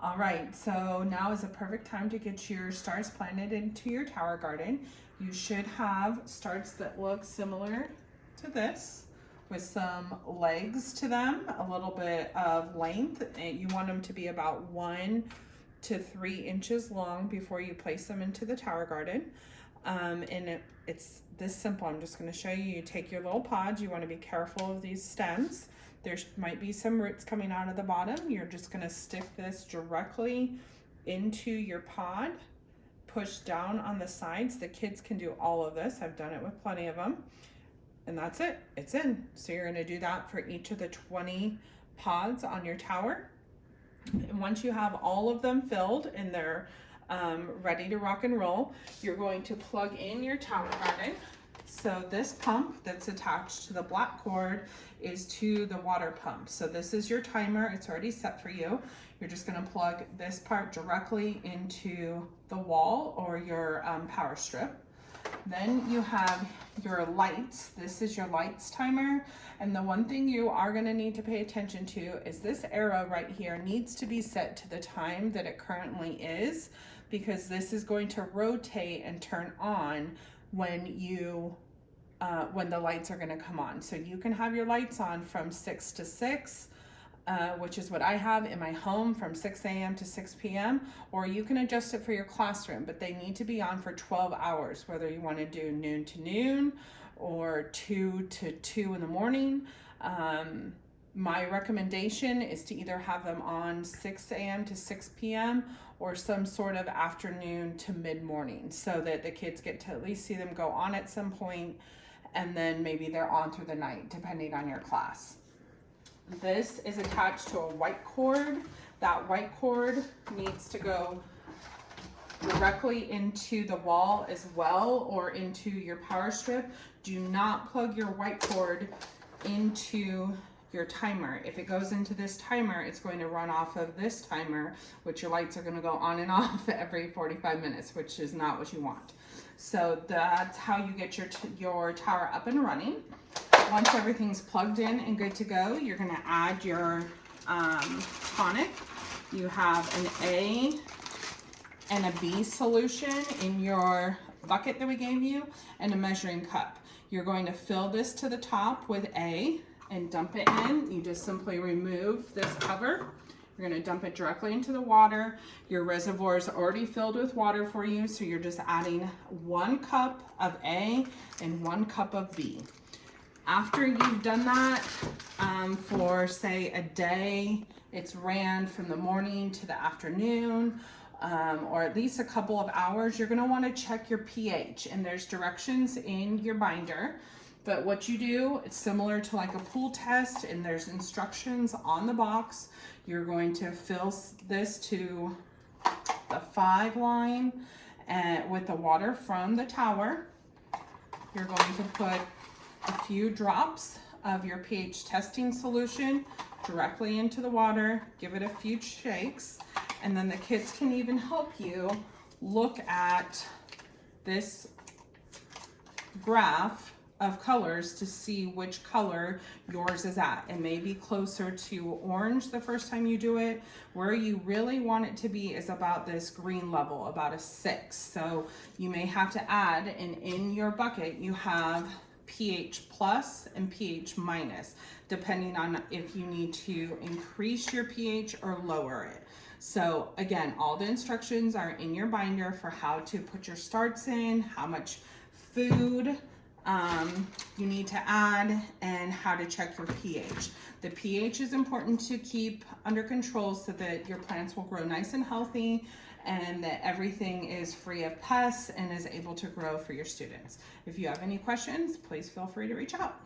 All right, so now is a perfect time to get your stars planted into your tower garden. You should have stars that look similar to this with some legs to them, a little bit of length. And you want them to be about 1 to 3 inches long before you place them into the tower garden. It's this simple. I'm just going to show you. You take your little pods. You want to be careful of these stems. There might be some roots coming out of the bottom. You're just going to stick this directly into your pod, push down on the sides. The kids can do all of this. I've done it with plenty of them. And that's it. It's in. So you're going to do that for each of the 20 pods on your tower. And once you have all of them filled and they're ready to rock and roll, you're going to plug in your tower garden. So this pump that's attached to the black cord is to the water pump. So this is your timer. It's already set for you. You're just going to plug this part directly into the wall or your power strip. Then you have your lights. This is your lights timer. And the one thing you are going to need to pay attention to is this arrow right here needs to be set to the time that it currently is, because this is going to rotate and turn on when the lights are going to come on. So you can have your lights on from 6 to 6, which is what I have in my home, from 6 a.m. to 6 p.m. Or you can adjust it for your classroom, but they need to be on for 12 hours, whether you want to do noon to noon or 2 to 2 in the morning. My recommendation is to either have them on 6 a.m. to 6 p.m. or some sort of afternoon to mid-morning, so that the kids get to at least see them go on at some point, and then maybe they're on through the night, depending on your class. This is attached to a white cord. That white cord needs to go directly into the wall as well, or into your power strip. Do not plug your white cord into your timer. If it goes into this timer, it's going to run off of this timer, which your lights are going to go on and off every 45 minutes, which is not what you want. So that's how you get your tower up and running. Once everything's plugged in and good to go, you're going to add your tonic. You have an A and a B solution in your bucket that we gave you, and a measuring cup. You're going to fill this to the top with A and dump it in. You just simply remove this cover. You're going to dump it directly into the water. Your reservoir is already filled with water for you, so you're just adding 1 cup of A and 1 cup of B. After you've done that for, say, a day, it's ran from the morning to the afternoon, or at least a couple of hours, you're going to want to check your pH, and there's directions in your binder. But what you do, it's similar to like a pool test, and there's instructions on the box. You're going to fill this to the 5 line with the water from the tower. You're going to put a few drops of your pH testing solution directly into the water, give it a few shakes, and then the kids can even help you look at this graph of colors to see which color yours is at. It may be closer to orange the first time you do it. Where you really want it to be is about this green level, about a 6. So you may have to add, and in your bucket you have pH plus and pH minus, depending on if you need to increase your pH or lower it. So again, all the instructions are in your binder for how to put your starts in, how much food you need to add, and how to check your pH. The pH is important to keep under control so that your plants will grow nice and healthy, and that everything is free of pests and is able to grow for your students. If you have any questions, please feel free to reach out.